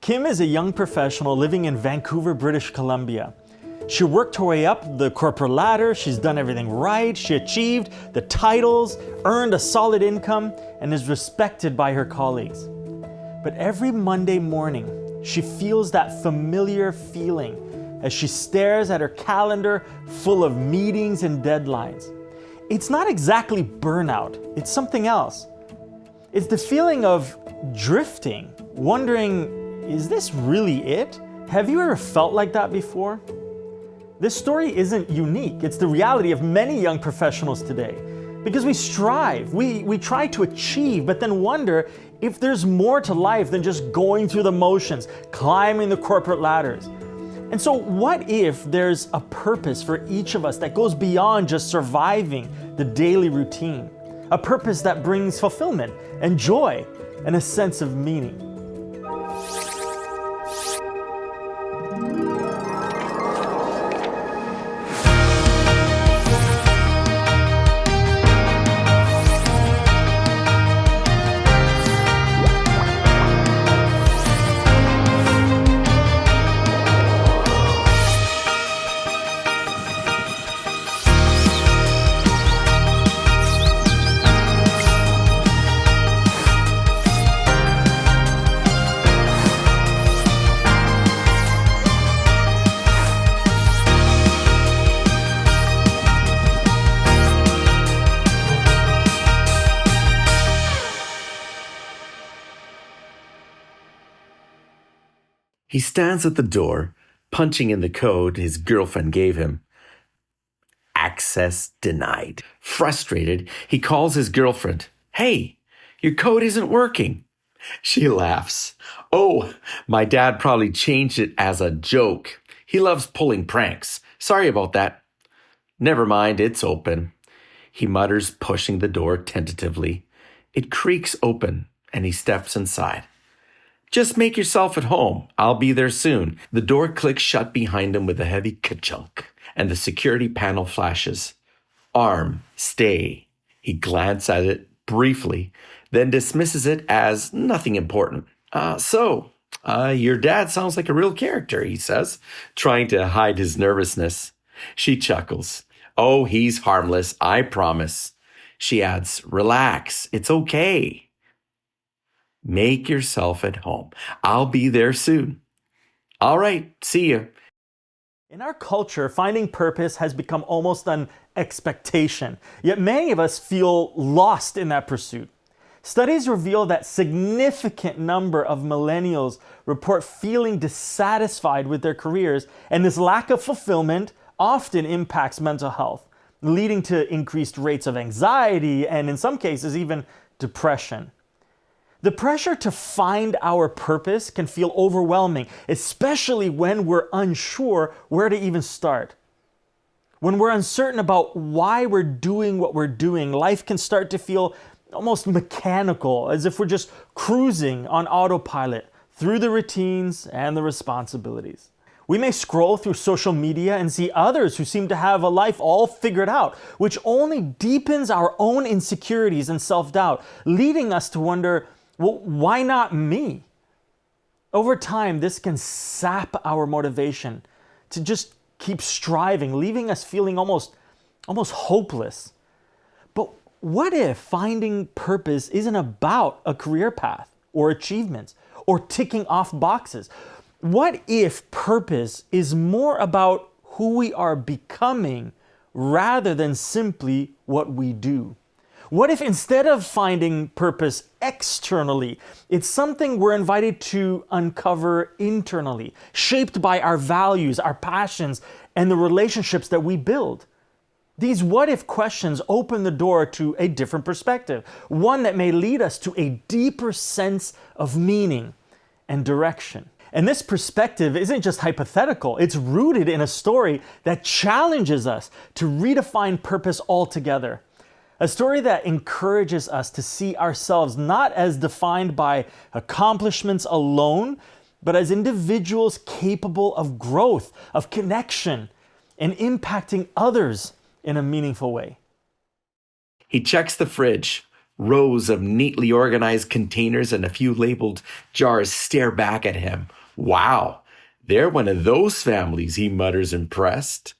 Kim is a young professional living in Vancouver, British Columbia. She worked her way up the corporate ladder, she's done everything right, she achieved the titles, earned a solid income, and is respected by her colleagues. But every Monday morning, she feels that familiar feeling as she stares at her calendar full of meetings and deadlines. It's not exactly burnout, it's something else. It's the feeling of drifting, wondering, is this really it? Have you ever felt like that before? This story isn't unique. It's the reality of many young professionals today. Because we strive, we try to achieve, but then wonder if there's more to life than just going through the motions, climbing the corporate ladders. And so what if there's a purpose for each of us that goes beyond just surviving the daily routine? A purpose that brings fulfillment and joy and a sense of meaning. He stands at the door, punching in the code his girlfriend gave him. Access denied. Frustrated, he calls his girlfriend. Hey, your code isn't working. She laughs. Oh, my dad probably changed it as a joke. He loves pulling pranks. Sorry about that. Never mind, it's open. He mutters, pushing the door tentatively. It creaks open, and he steps inside. Just make yourself at home. I'll be there soon. The door clicks shut behind him with a heavy ka-chunk, and the security panel flashes. Arm, stay. He glances at it briefly, then dismisses it as nothing important. Your dad sounds like a real character, he says, trying to hide his nervousness. She chuckles. Oh, he's harmless, I promise. She adds, relax, it's okay. Make yourself at home. I'll be there soon. All right, see you. In our culture, finding purpose has become almost an expectation, yet many of us feel lost in that pursuit. Studies reveal that significant number of millennials report feeling dissatisfied with their careers, and this lack of fulfillment often impacts mental health, leading to increased rates of anxiety and in some cases even depression. The pressure to find our purpose can feel overwhelming, especially when we're unsure where to even start. When we're uncertain about why we're doing what we're doing, life can start to feel almost mechanical, as if we're just cruising on autopilot through the routines and the responsibilities. We may scroll through social media and see others who seem to have a life all figured out, which only deepens our own insecurities and self-doubt, leading us to wonder, well, why not me? Over time, this can sap our motivation to just keep striving, leaving us feeling almost hopeless. But what if finding purpose isn't about a career path or achievements or ticking off boxes? What if purpose is more about who we are becoming rather than simply what we do? What if instead of finding purpose externally, it's something we're invited to uncover internally, shaped by our values, our passions, and the relationships that we build? These what if questions open the door to a different perspective, one that may lead us to a deeper sense of meaning and direction. And this perspective isn't just hypothetical, it's rooted in a story that challenges us to redefine purpose altogether. A story that encourages us to see ourselves not as defined by accomplishments alone, but as individuals capable of growth, of connection, and impacting others in a meaningful way. He checks the fridge. Rows of neatly organized containers and a few labeled jars stare back at him. Wow, they're one of those families, he mutters, impressed.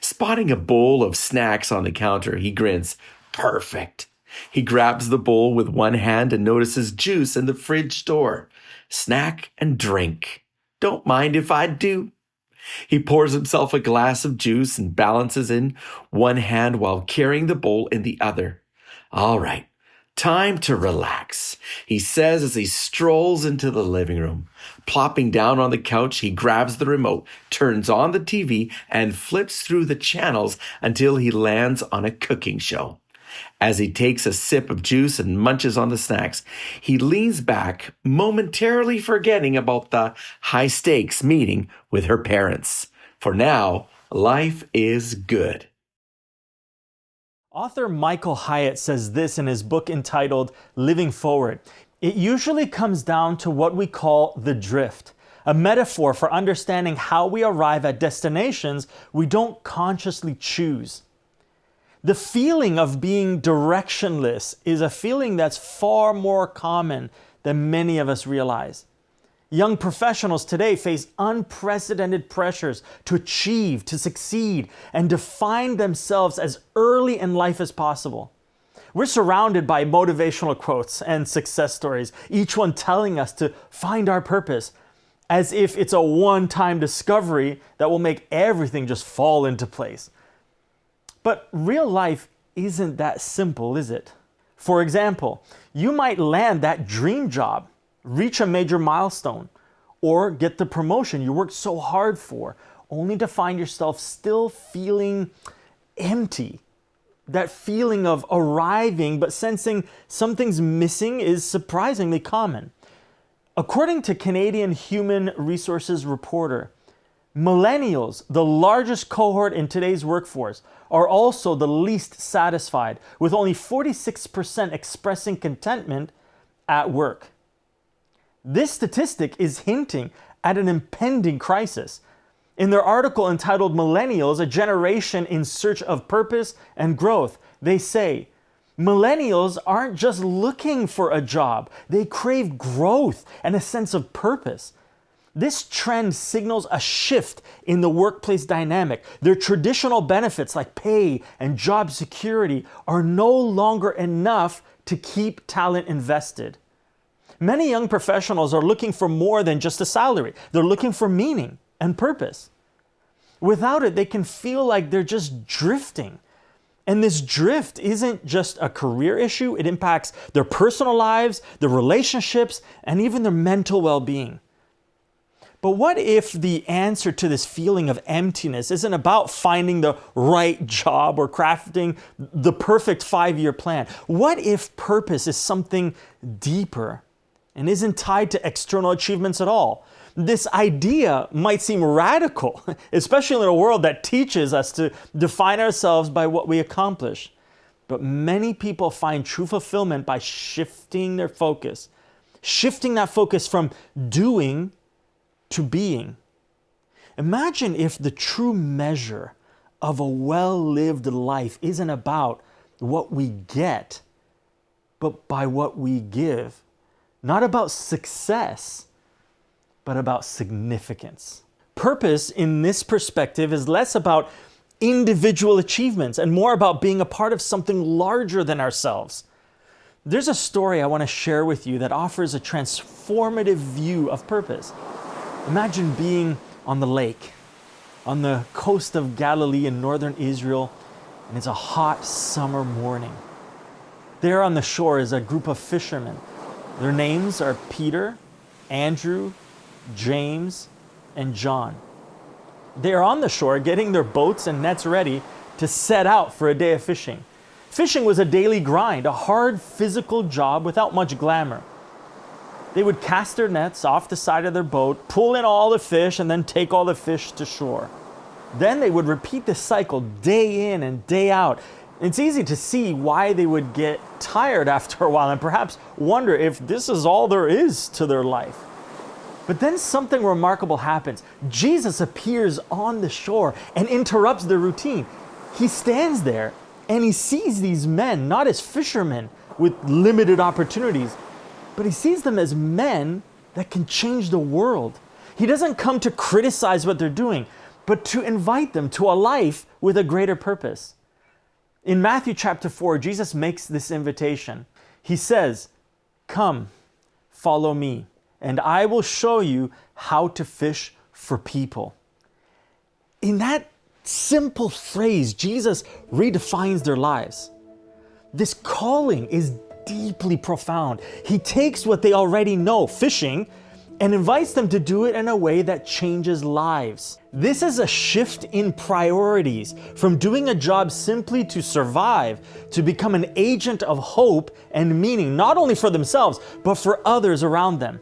Spotting a bowl of snacks on the counter, he grins. Perfect. He grabs the bowl with one hand and notices juice in the fridge door. Snack and drink. Don't mind if I do. He pours himself a glass of juice and balances in one hand while carrying the bowl in the other. All right, time to relax, he says as he strolls into the living room. Plopping down on the couch, he grabs the remote, turns on the TV, and flips through the channels until he lands on a cooking show. As he takes a sip of juice and munches on the snacks, he leans back, momentarily forgetting about the high-stakes meeting with her parents. For now, life is good. Author Michael Hyatt says this in his book entitled Living Forward. It usually comes down to what we call the drift, a metaphor for understanding how we arrive at destinations we don't consciously choose. The feeling of being directionless is a feeling that's far more common than many of us realize. Young professionals today face unprecedented pressures to achieve, to succeed, and define themselves as early in life as possible. We're surrounded by motivational quotes and success stories, each one telling us to find our purpose, as if it's a one-time discovery that will make everything just fall into place. But real life isn't that simple, is it? For example, you might land that dream job, reach a major milestone, or get the promotion you worked so hard for, only to find yourself still feeling empty. That feeling of arriving but sensing something's missing is surprisingly common. According to Canadian Human Resources Reporter, millennials, the largest cohort in today's workforce, are also the least satisfied, with only 46% expressing contentment at work. This statistic is hinting at an impending crisis. In their article entitled Millennials, a Generation in Search of Purpose and Growth, they say, millennials aren't just looking for a job, they crave growth and a sense of purpose. This trend signals a shift in the workplace dynamic. Their traditional benefits like pay and job security are no longer enough to keep talent invested. Many young professionals are looking for more than just a salary. They're looking for meaning and purpose. Without it, they can feel like they're just drifting. And this drift isn't just a career issue. It impacts their personal lives, their relationships, and even their mental well-being. But what if the answer to this feeling of emptiness isn't about finding the right job or crafting the perfect 5-year plan? What if purpose is something deeper and isn't tied to external achievements at all? This idea might seem radical, especially in a world that teaches us to define ourselves by what we accomplish. But many people find true fulfillment by shifting their focus, shifting that focus from doing to being. Imagine if the true measure of a well-lived life isn't about what we get, but by what we give. Not about success, but about significance. Purpose in this perspective is less about individual achievements and more about being a part of something larger than ourselves. There's a story I want to share with you that offers a transformative view of purpose. Imagine being on the lake, on the coast of Galilee in northern Israel, and it's a hot summer morning. There on the shore is a group of fishermen. Their names are Peter, Andrew, James, and John. They are on the shore getting their boats and nets ready to set out for a day of fishing. Fishing was a daily grind, a hard physical job without much glamour. They would cast their nets off the side of their boat, pull in all the fish, and then take all the fish to shore. Then they would repeat the cycle day in and day out. It's easy to see why they would get tired after a while and perhaps wonder if this is all there is to their life. But then something remarkable happens. Jesus appears on the shore and interrupts their routine. He stands there and he sees these men not as fishermen, with limited opportunities, but he sees them as men that can change the world. He doesn't come to criticize what they're doing, but to invite them to a life with a greater purpose. In Matthew chapter 4, Jesus makes this invitation. He says, "Come, follow me, and I will show you how to fish for people." In that simple phrase, Jesus redefines their lives. This calling is deeply profound. He takes what they already know, fishing, and invites them to do it in a way that changes lives. This is a shift in priorities from doing a job simply to survive to become an agent of hope and meaning, not only for themselves, but for others around them.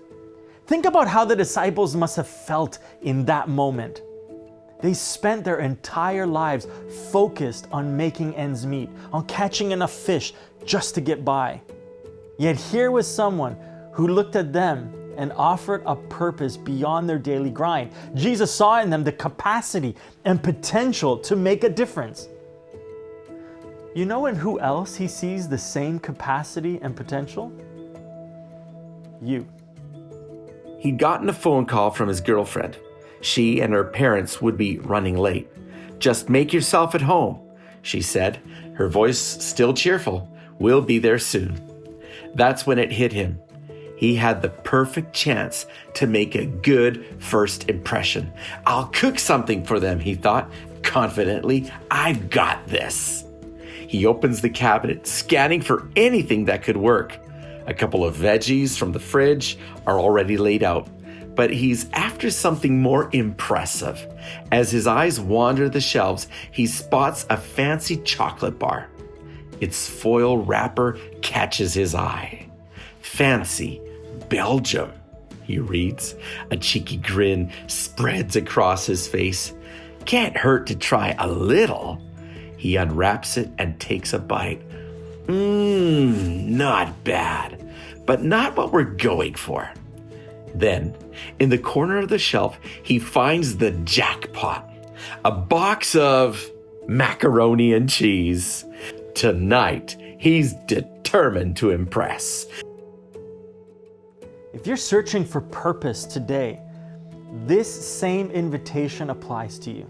Think about how the disciples must have felt in that moment. They spent their entire lives focused on making ends meet, on catching enough fish just to get by. Yet here was someone who looked at them and offered a purpose beyond their daily grind. Jesus saw in them the capacity and potential to make a difference. You know in who else he sees the same capacity and potential? You. He'd gotten a phone call from his girlfriend. She and her parents would be running late. "Just make yourself at home," she said, her voice still cheerful. "We'll be there soon." That's when it hit him. He had the perfect chance to make a good first impression. "I'll cook something for them," he thought confidently. "I've got this." He opens the cabinet, scanning for anything that could work. A couple of veggies from the fridge are already laid out, but he's after something more impressive. As his eyes wander the shelves, he spots a fancy chocolate bar. Its foil wrapper catches his eye. "Fancy Belgium," he reads. A cheeky grin spreads across his face. "Can't hurt to try a little." He unwraps it and takes a bite. Not bad, but not what we're going for. Then, in the corner of the shelf, he finds the jackpot. A box of macaroni and cheese. Tonight, he's determined to impress. If you're searching for purpose today, this same invitation applies to you.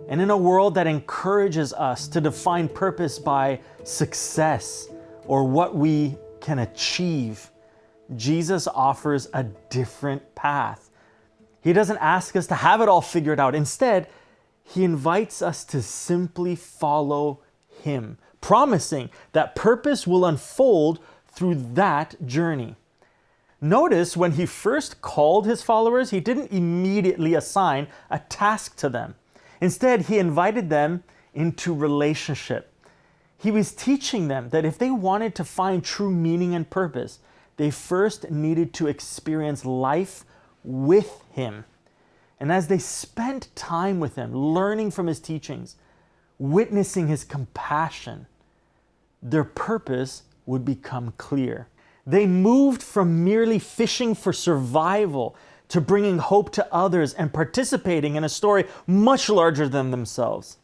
And in a world that encourages us to define purpose by success or what we can achieve, Jesus offers a different path. He doesn't ask us to have it all figured out. Instead, he invites us to simply follow him, promising that purpose will unfold through that journey. Notice when he first called his followers, he didn't immediately assign a task to them. Instead, he invited them into relationship. He was teaching them that if they wanted to find true meaning and purpose, they first needed to experience life with him. And as they spent time with him, learning from his teachings, witnessing his compassion, their purpose would become clear. They moved from merely fishing for survival to bringing hope to others and participating in a story much larger than themselves.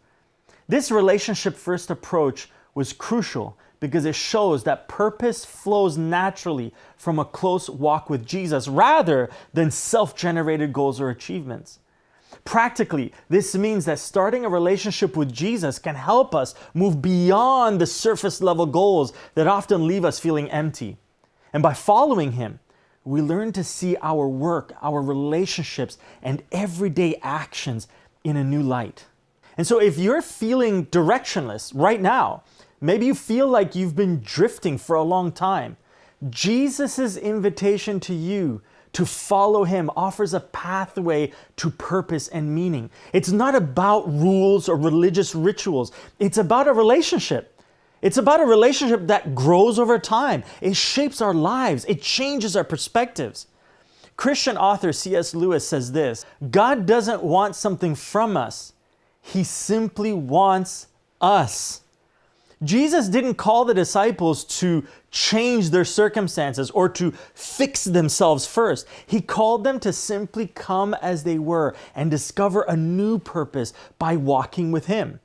This relationship-first approach was crucial because it shows that purpose flows naturally from a close walk with Jesus rather than self-generated goals or achievements. Practically, this means that starting a relationship with Jesus can help us move beyond the surface-level goals that often leave us feeling empty. And by following him, we learn to see our work, our relationships, and everyday actions in a new light. And so if you're feeling directionless right now, maybe you feel like you've been drifting for a long time, Jesus' invitation to you to follow him offers a pathway to purpose and meaning. It's not about rules or religious rituals. It's about a relationship. It's about a relationship that grows over time. It shapes our lives. It changes our perspectives. Christian author C.S. Lewis says this: God doesn't want something from us. He simply wants us. Jesus didn't call the disciples to change their circumstances or to fix themselves first. He called them to simply come as they were and discover a new purpose by walking with him.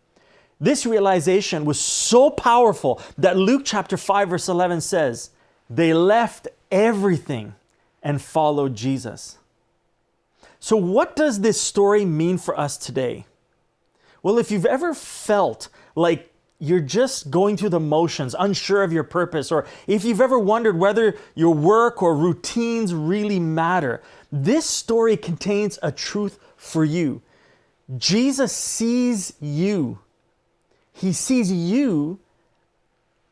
This realization was so powerful that Luke chapter 5 verse 11 says, they left everything and followed Jesus. So what does this story mean for us today? Well, if you've ever felt like you're just going through the motions, unsure of your purpose, or if you've ever wondered whether your work or routines really matter, this story contains a truth for you. Jesus sees you. He sees you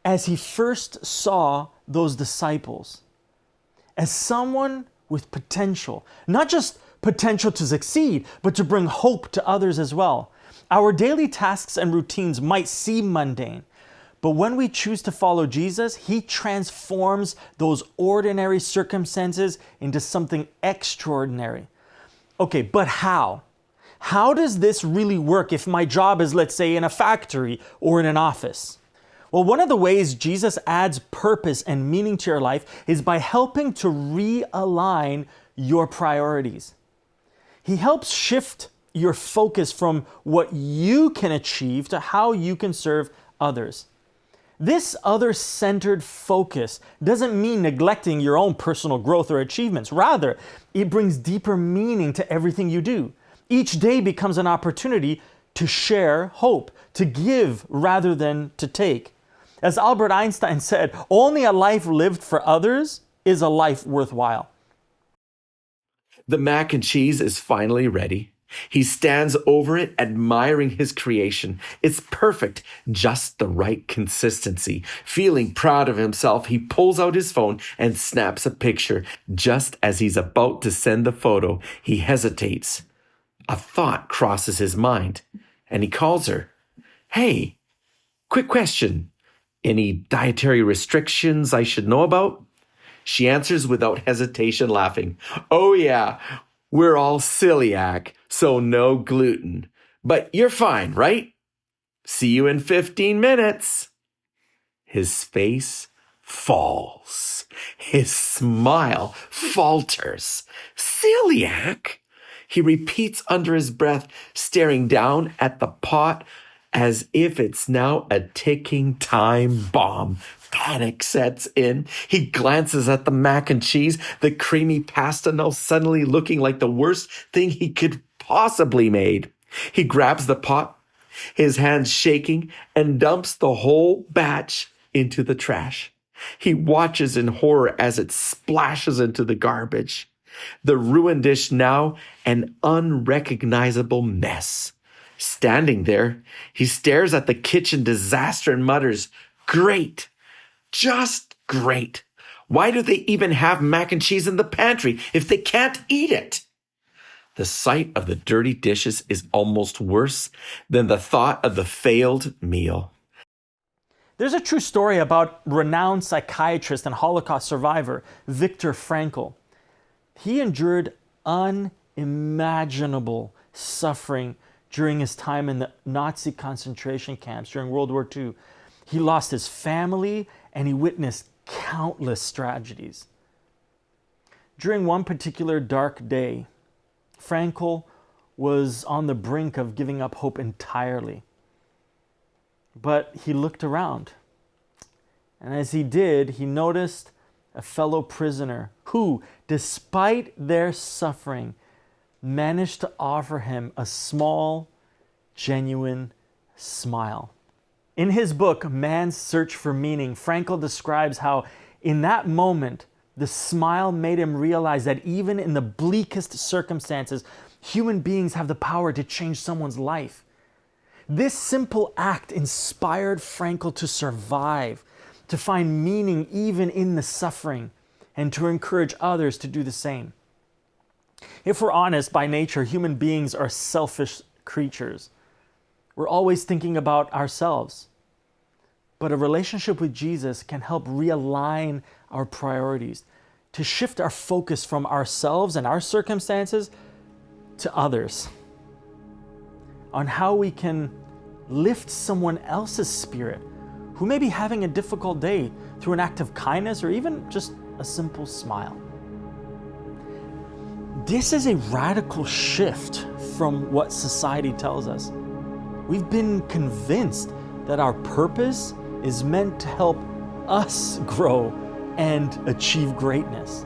as he first saw those disciples, as someone with potential, not just potential to succeed, but to bring hope to others as well. Our daily tasks and routines might seem mundane, but when we choose to follow Jesus, he transforms those ordinary circumstances into something extraordinary. Okay, but how? How does this really work if my job is, let's say, in a factory or in an office? Well, one of the ways Jesus adds purpose and meaning to your life is by helping to realign your priorities. He helps shift your focus from what you can achieve to how you can serve others. This other-centered focus doesn't mean neglecting your own personal growth or achievements. Rather, it brings deeper meaning to everything you do. Each day becomes an opportunity to share hope, to give rather than to take. As Albert Einstein said, only a life lived for others is a life worthwhile. The mac and cheese is finally ready. He stands over it, admiring his creation. It's perfect, just the right consistency. Feeling proud of himself, he pulls out his phone and snaps a picture. Just as he's about to send the photo, he hesitates. A thought crosses his mind, and he calls her. Hey, quick question. Any dietary restrictions I should know about? She answers without hesitation, laughing. Oh yeah, we're all celiac, so no gluten. But you're fine, right? See you in 15 minutes. His face falls. His smile falters. Celiac? He repeats under his breath, staring down at the pot as if it's now a ticking time bomb. Panic sets in. He glances at the mac and cheese, the creamy pasta now suddenly looking like the worst thing he could possibly made. He grabs the pot, his hands shaking, and dumps the whole batch into the trash. He watches in horror as it splashes into the garbage. The ruined dish now an unrecognizable mess. Standing there, he stares at the kitchen disaster and mutters, "Great! Just great. Why do they even have mac and cheese in the pantry if they can't eat it?" The sight of the dirty dishes is almost worse than the thought of the failed meal. There's a true story about renowned psychiatrist and Holocaust survivor Viktor Frankl. He endured unimaginable suffering during his time in the Nazi concentration camps during World War II. He lost his family and he witnessed countless tragedies. During one particular dark day, Frankl was on the brink of giving up hope entirely. But he looked around. And as he did, he noticed a fellow prisoner who, despite their suffering, managed to offer him a small, genuine smile. In his book, Man's Search for Meaning, Frankl describes how in that moment, the smile made him realize that even in the bleakest circumstances, human beings have the power to change someone's life. This simple act inspired Frankl to survive, to find meaning even in the suffering, and to encourage others to do the same. If we're honest, by nature, human beings are selfish creatures. We're always thinking about ourselves. But a relationship with Jesus can help realign our priorities, to shift our focus from ourselves and our circumstances to others, on how we can lift someone else's spirit who may be having a difficult day through an act of kindness or even just a simple smile. This is a radical shift from what society tells us. We've been convinced that our purpose is meant to help us grow and achieve greatness.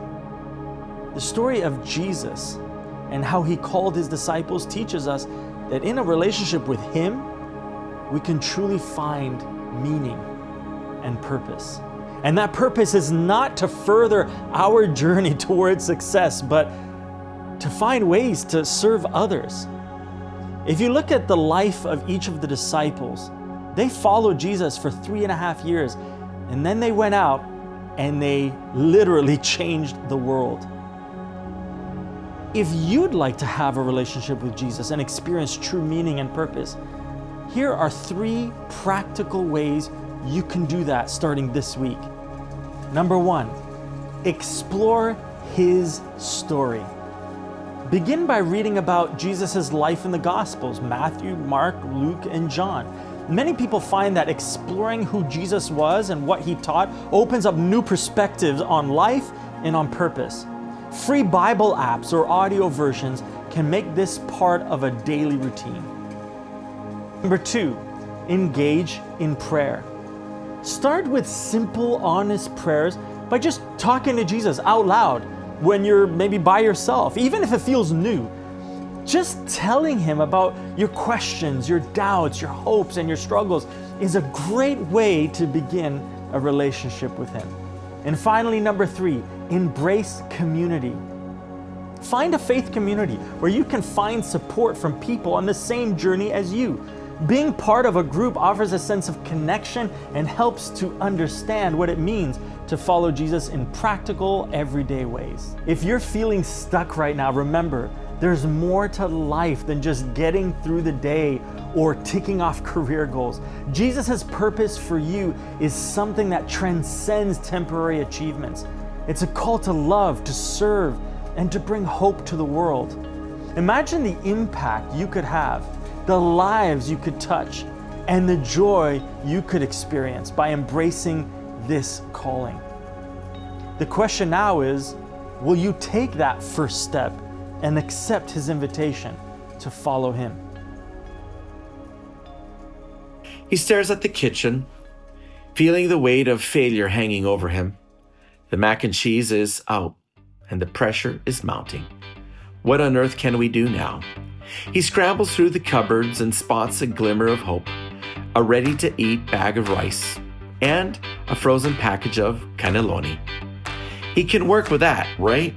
The story of Jesus and how he called his disciples teaches us that in a relationship with him, we can truly find meaning and purpose. And that purpose is not to further our journey towards success, but to find ways to serve others. If you look at the life of each of the disciples, they followed Jesus for 3.5 years, and then they went out and they literally changed the world. If you'd like to have a relationship with Jesus and experience true meaning and purpose, here are 3 practical ways you can do that starting this week. Number 1, explore his story. Begin by reading about Jesus' life in the Gospels, Matthew, Mark, Luke, and John. Many people find that exploring who Jesus was and what he taught opens up new perspectives on life and on purpose. Free Bible apps or audio versions can make this part of a daily routine. Number 2, engage in prayer. Start with simple, honest prayers by just talking to Jesus out loud when you're maybe by yourself, even if it feels new. Just telling him about your questions, your doubts, your hopes, and your struggles is a great way to begin a relationship with him. And finally, number 3, embrace community. Find a faith community where you can find support from people on the same journey as you. Being part of a group offers a sense of connection and helps to understand what it means to follow Jesus in practical, everyday ways. If you're feeling stuck right now, remember, there's more to life than just getting through the day or ticking off career goals. Jesus' purpose for you is something that transcends temporary achievements. It's a call to love, to serve, and to bring hope to the world. Imagine the impact you could have, the lives you could touch, and the joy you could experience by embracing this calling. The question now is, will you take that first step and accept his invitation to follow him? He stares at the kitchen, feeling the weight of failure hanging over him. The mac and cheese is out, and the pressure is mounting. What on earth can we do now? He scrambles through the cupboards and spots a glimmer of hope, a ready-to-eat bag of rice, and a frozen package of cannelloni. He can work with that, right?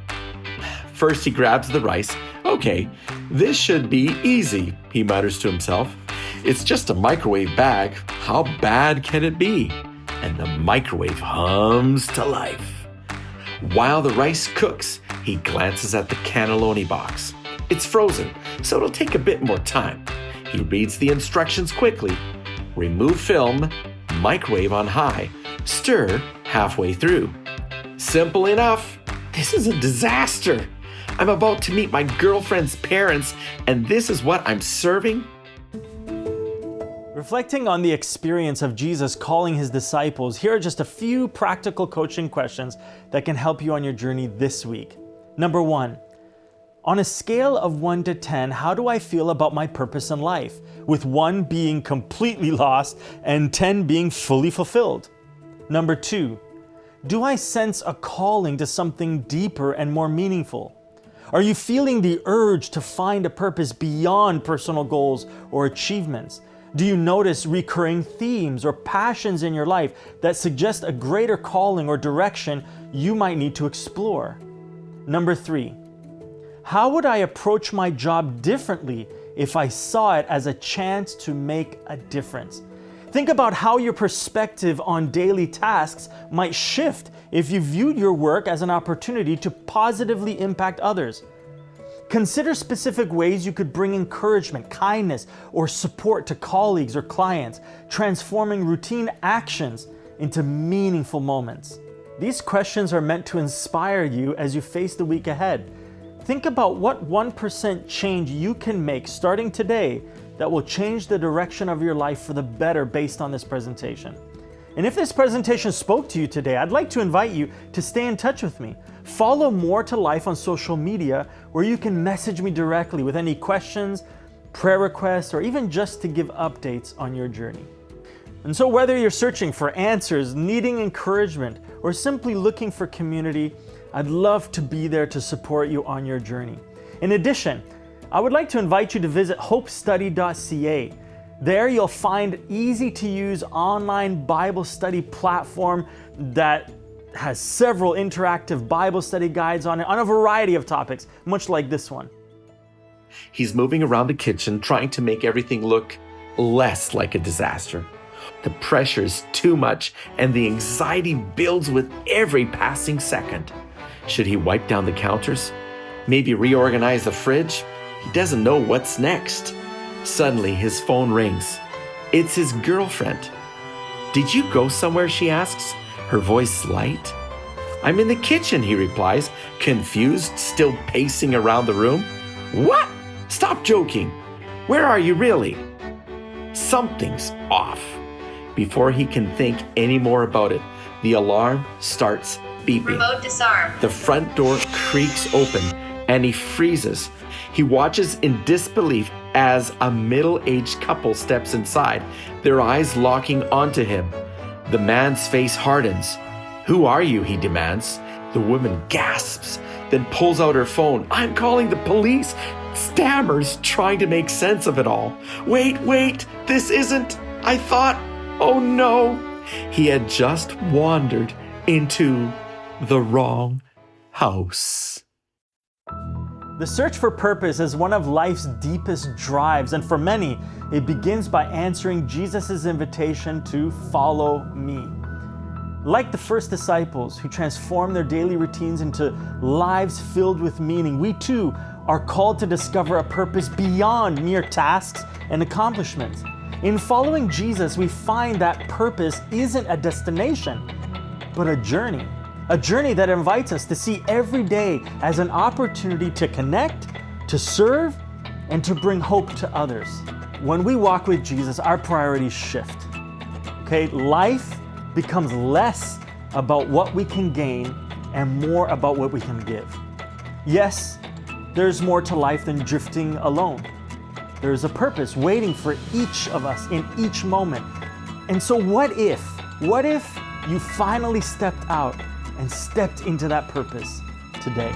First, he grabs the rice. Okay, this should be easy, he mutters to himself. It's just a microwave bag. How bad can it be? And the microwave hums to life. While the rice cooks, he glances at the cannelloni box. It's frozen, so it'll take a bit more time. He reads the instructions quickly. Remove film, microwave on high, stir halfway through. Simple enough. This is a disaster. I'm about to meet my girlfriend's parents, and this is what I'm serving? Reflecting on the experience of Jesus calling his disciples, here are just a few practical coaching questions that can help you on your journey this week. Number 1, on a scale of 1 to 10, how do I feel about my purpose in life? With 1 being completely lost and 10 being fully fulfilled. Number 2, do I sense a calling to something deeper and more meaningful? Are you feeling the urge to find a purpose beyond personal goals or achievements? Do you notice recurring themes or passions in your life that suggest a greater calling or direction you might need to explore? Number 3, how would I approach my job differently if I saw it as a chance to make a difference? Think about how your perspective on daily tasks might shift if you viewed your work as an opportunity to positively impact others. Consider specific ways you could bring encouragement, kindness, or support to colleagues or clients, transforming routine actions into meaningful moments. These questions are meant to inspire you as you face the week ahead. Think about what 1% change you can make starting today that will change the direction of your life for the better based on this presentation. And if this presentation spoke to you today, I'd like to invite you to stay in touch with me. Follow More to Life on social media, where you can message me directly with any questions, prayer requests, or even just to give updates on your journey. And so whether you're searching for answers, needing encouragement, or simply looking for community, I'd love to be there to support you on your journey. In addition, I would like to invite you to visit hopestudy.ca. There you'll find easy-to-use online Bible study platform that has several interactive Bible study guides on it on a variety of topics, much like this one. He's moving around the kitchen, trying to make everything look less like a disaster. The pressure is too much, and the anxiety builds with every passing second. Should he wipe down the counters? Maybe reorganize the fridge? He doesn't know what's next. Suddenly, his phone rings. It's his girlfriend. "Did you go somewhere?" she asks, her voice light. "I'm in the kitchen," he replies, confused, still pacing around the room. "What? Stop joking. Where are you really?" Something's off. Before he can think any more about it, the alarm starts beeping. Remote disarm. The front door creaks open and he freezes. He watches in disbelief as a middle-aged couple steps inside, their eyes locking onto him. The man's face hardens. "Who are you?" he demands. The woman gasps, then pulls out her phone. "I'm calling the police," stammers, trying to make sense of it all. Wait, this isn't, I thought, oh no." He had just wandered into the wrong house. The search for purpose is one of life's deepest drives, and for many, it begins by answering Jesus' invitation to follow me. Like the first disciples who transformed their daily routines into lives filled with meaning, we too are called to discover a purpose beyond mere tasks and accomplishments. In following Jesus, we find that purpose isn't a destination, but a journey. A journey that invites us to see every day as an opportunity to connect, to serve, and to bring hope to others. When we walk with Jesus, our priorities shift. Okay, life becomes less about what we can gain and more about what we can give. Yes, there's more to life than drifting alone. There's a purpose waiting for each of us in each moment. And so what if you finally stepped out and stepped into that purpose today?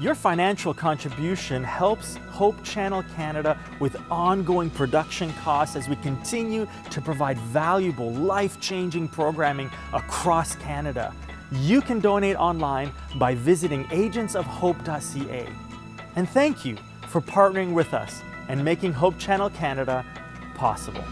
Your financial contribution helps Hope Channel Canada with ongoing production costs as we continue to provide valuable, life-changing programming across Canada. You can donate online by visiting agentsofhope.ca. And thank you for partnering with us and making Hope Channel Canada possible.